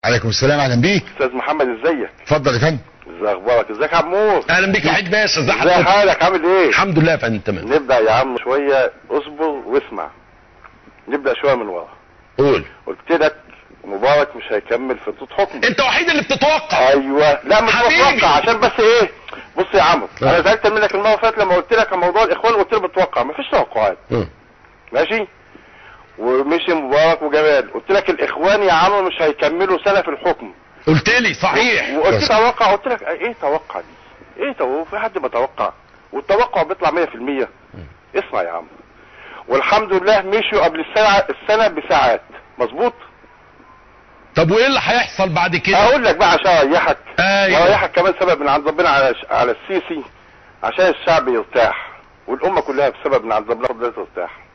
عليكم السلام، اهلا بيك. استاذ محمد ازيك؟ اتفضل يا فندم. ازي اخبارك؟ ازيك يا عمور؟ اهلا بيك يا حاج باشا. ازي ازي حالك؟ عامل ايه؟ الحمد لله يا فندم تمام. نبدا يا عم شويه، اصبر واسمع. نبدا شويه من ورا. قول. قلت لك مبارك مش هيكمل في خطوط حكم. انت وحيد اللي بتتوقع. ايوه، لا مش بتوقع، عشان بس ايه، بص يا عمرو، انا زعلت منك المره اللي فاتت لما قلت لك عن موضوع الاخوان، قلت لك بتوقع، مفيش توقعات. ماشي؟ ومشي مبارك وجمال، قلت لك الاخوان يا عمرو مش هيكملوا سنه في الحكم. قلت لي صحيح. وقلت توقع، قلت لك ايه توقع دي؟ ايه في حد بيتوقع؟ والتوقع بيطلع 100%. اسمع يا عم، والحمد لله مشوا قبل السنه بساعات، مظبوط؟ طب وايه اللي هيحصل بعد كده؟ اقول لك بقى عشان اريحك. ايوه. واريحك كمان سبب من عند ربنا على السيسي، عشان الشعب يرتاح والامه كلها بسبب من عند ربنا ترتاح.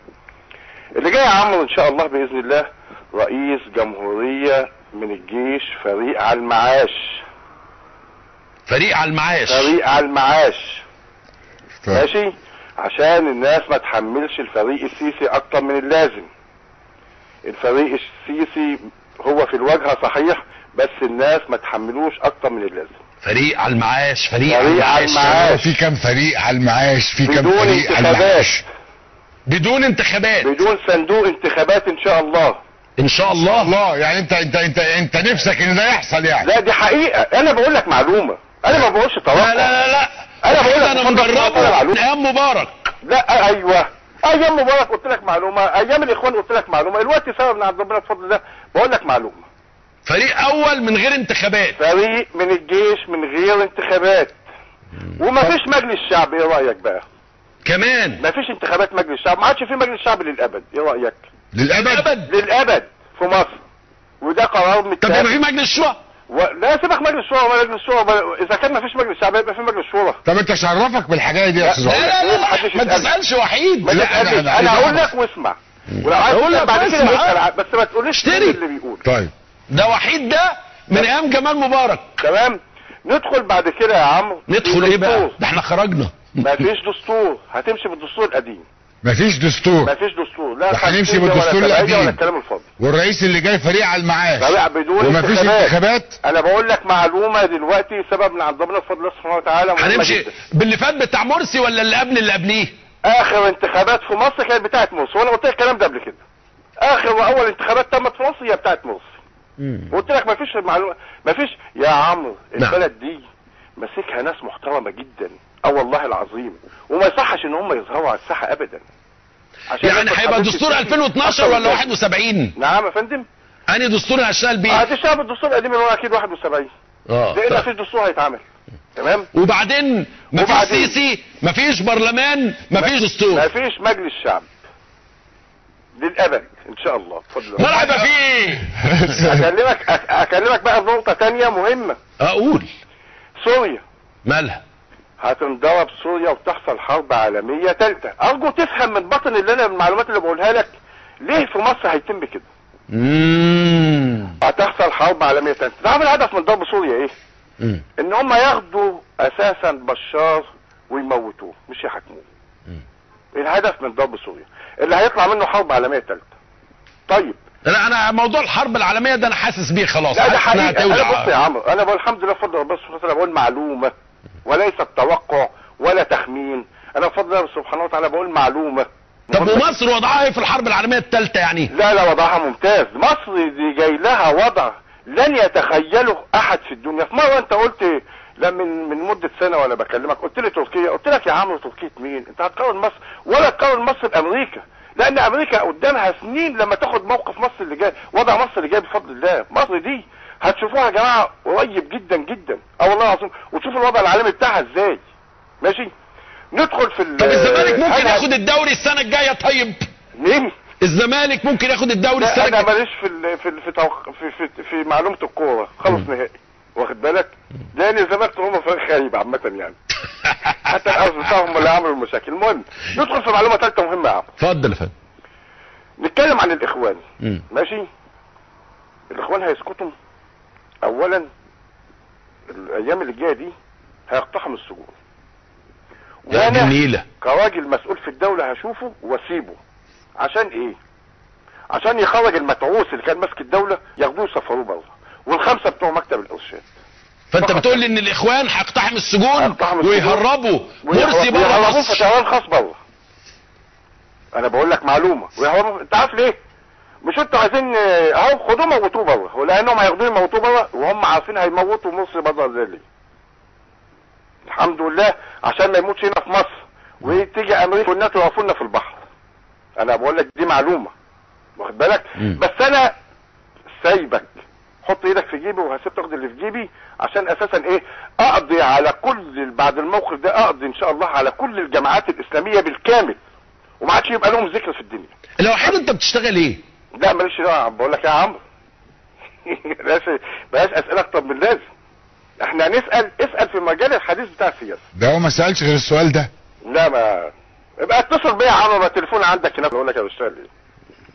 اللي جاي يا عم ان شاء الله باذن الله رئيس جمهوريه من الجيش، فريق على المعاش. فريق على المعاش. فريق على المعاش. ماشي؟ عشان الناس ما تحملش الفريق السيسي اكتر من اللازم. الفريق السيسي هو في الواجهه صحيح، بس الناس ما تحملوش اكتر من اللازم. فريق على المعاش. فريق على المعاش. في كام فريق على المعاش؟ في كام بدون فريق على المعاش؟ بدون انتخابات. بدون صندوق انتخابات ان شاء الله. ان شاء الله. الله، يعني انت نفسك ان ده يحصل يعني؟ لا دي حقيقه، انا بقول لك معلومه، انا ما بقولش توقع. لا انا بقول لك انا مجربه من ايام مبارك. لا ايوه، ايام مبارك قلت لك معلومه، ايام الاخوان قلت لك معلومه، دلوقتي سبب من عند ربنا بفضل الله بقول لك معلومه. فريق اول من غير انتخابات. فريق من الجيش من غير انتخابات. ومفيش مجلس شعب، ايه رايك بقى؟ كمان مفيش انتخابات مجلس شعب، ما عادش في مجلس شعب للابد، ايه رايك؟ للابد؟ للابد في مصر. وده قرار متاخد. طب يبقى في مجلس شورى؟ لا سيبك مجلس شورى ولا مجلس شورى، اذا كان مفيش مجلس شعب يبقى في مجلس شورى. طب انت شرفك بالحكايه دي يا استاذ؟ لا ما تسالش وحيد. انا هقول لك واسمع، ولو عايز بعد كده اسال، بس ما تقوليش اللي بيقول. طيب ده وحيد ده من ايام جمال مبارك. تمام. ندخل بعد كده يا عمرو. ندخل ايه بقى؟ ده احنا خرجنا. مفيش دستور، هتمشي بالدستور القديم. مفيش دستور؟ مفيش دستور، لا هنمشي بالدستور القديم ولا الكلام الفاضي. والرئيس اللي جاي فريق على المعاش. لا بدون ومفيش انتخابات. انا بقول لك معلومه دلوقتي سبب من عند ربنا بفضل الله سبحانه وتعالى. هنمشي باللي فات بتاع مرسي ولا اللي قبل اللي قبليه؟ اخر انتخابات في مصر كانت بتاعه مرسي، وانا قلت لك الكلام ده قبل كده. اخر واول انتخابات تمت في مصر هي بتاعه مرسي. قلت لك مفيش معلومه، مفيش يا عمرو. البلد دي ماسكها ناس محترمه جدا، والله العظيم، وما يصحش ان هم يظهروا على الساحه ابدا. يعني هيبقى دستور 2012 ولا 71؟ نعم يا فندم. انهي دستور هشتغل بيه؟ هتشتغل بالدستور القديم اللي هو اكيد 71. لان مفيش دستور هيتعمل. تمام. وبعدين مفيش سيسي، مفيش برلمان، مفيش دستور، مفيش مجلس شعب للابد ان شاء الله اتفضل. مرحبا فيه. اكلمك بقى في نقطه ثانيه مهمه. اقول سوريا مالها؟ هتنضرب سوريا وتحصل حرب عالميه ثالثه. ارجو تفهم من بطن اللي انا المعلومات اللي بقولها لك ليه في مصر هيتم كده. هتحصل حرب عالميه ثالثه. تعرف الهدف من ضرب سوريا ايه؟ ان هم ياخدوا اساسا بشار ويموتوه مش يحاكموه. الهدف من ضرب سوريا اللي هيطلع منه حرب عالميه ثالثه. طيب لا انا موضوع الحرب العالميه ده انا حاسس بيه خلاص. لا ده حقيقة. انا بص يا عمرو، انا بقول الحمد لله بفضل ربنا سبحانه وتعالى بقول معلومه وليس توقع ولا تخمين. انا بفضل الله سبحانه وتعالى بقول معلومه. طب ومصر وضعها ايه في الحرب العالميه الثالثه يعني؟ لا وضعها ممتاز. مصر دي جاي لها وضع لن يتخيله احد في الدنيا. في مره انت قلت لا من مده سنه وانا بكلمك قلت لي تركيا، قلت لك يا عمرو تركيا مين؟ انت هتقارن مصر ولا تقارن مصر بامريكا، لان امريكا قدامها سنين لما تاخد موقف مصر اللي جاي، وضع مصر اللي جاي بفضل الله. مصر دي هتشوفوها يا جماعه قريب جدا جدا، والله العظيم، وتشوف الوضع العالمي بتاعها ازاي. ماشي؟ ندخل في طب الزمالك ممكن ياخد الدوري السنه الجايه؟ طيب مين؟ الزمالك ممكن ياخد الدوري السنه الجايه؟ انا ماليش في معلومه الكوره خلص نهائي، واخد بالك؟ لان الزمالك هم فريق خايب عامه يعني. حتى الارض بتاعهم اللي عملوا المشاكل. المهم ندخل في معلومه ثالثه مهمه يا عم. اتفضل يا فندم. نتكلم عن الاخوان. ماشي؟ الاخوان هيسكتوا. اولا الايام اللي جايه دي هيقتحم السجون، وانا كراجل مسؤول في الدوله هشوفه واسيبه. عشان ايه؟ عشان يخرج المتعوس اللي كان ماسك الدوله ياخدوه يسفروه بره. الخمسه بتوع مكتب الارشاد. فانت بتقول لي ان الاخوان هيقتحم السجون ويهربوا مرسي بره ويهربوا مصر. فتاوان خاص بره. انا بقول لك معلومه، ويهربوا. انت عارف ليه؟ مش انتوا عايزين اهو خدوه موتوه بره، ولانهم هياخدوه يموتوه بره وهم عارفين هيموتوا مرسي بره زي ليه. الحمد لله عشان ما يموتش هنا في مصر وتيجي امريكا والناس يوقفوا لنا في البحر. انا بقول لك دي معلومه، واخد بالك؟ بس انا سايبك حط ايدك في جيبي وهسيب تاخد اللي في جيبي عشان اساسا ايه اقضي على كل بعد الموقف ده، اقضي ان شاء الله على كل الجماعات الاسلاميه بالكامل وما عادش يبقى لهم ذكر في الدنيا. الوحيد انت بتشتغل ايه؟ لا ماليش دعوه، بقول لك يا عمرو بلاش اسئله اكتر من لازم. احنا اسال في مجال الحديث بتاع السياسه. ده هو ما سالش غير السؤال ده. لا ما يبقى اتصل بيا يا عمرو، ما التليفون عندك هناك اقول لك انا بشتغل ايه.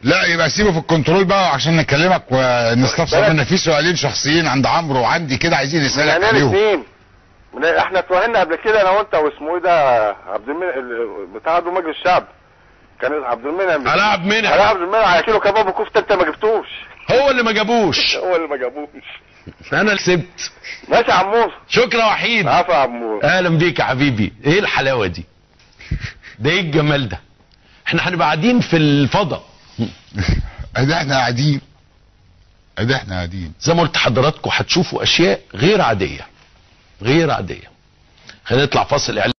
لا يبقى سيبه في الكنترول بقى عشان نكلمك ونستفسر ان في سؤالين شخصيين عند عمرو وعندي كده عايزين نسالك عليهم. الاثنين احنا اتوهنا قبل كده انا وانت واسمه ايه ده عبد المنعم بتاع عضو مجلس الشعب، كان عبد المنعم علاء عبد المنعم على كيلو كباب وكفته، انت ما جبتوش. هو اللي ما جابوش. هو اللي ما جابوش. انا اللي سبت. ماشي يا عمور. شكرا وحيد. عفوا يا عمور. اهلا بيك يا حبيبي. ايه الحلاوه دي؟ ده ايه الجمال ده؟ احنا هنبقى قاعدين في الفضاء. ادي احنا قاعدين زي ما قلت لحضراتكم هتشوفوا اشياء غير عاديه. خلينا نطلع فاصل اعلان.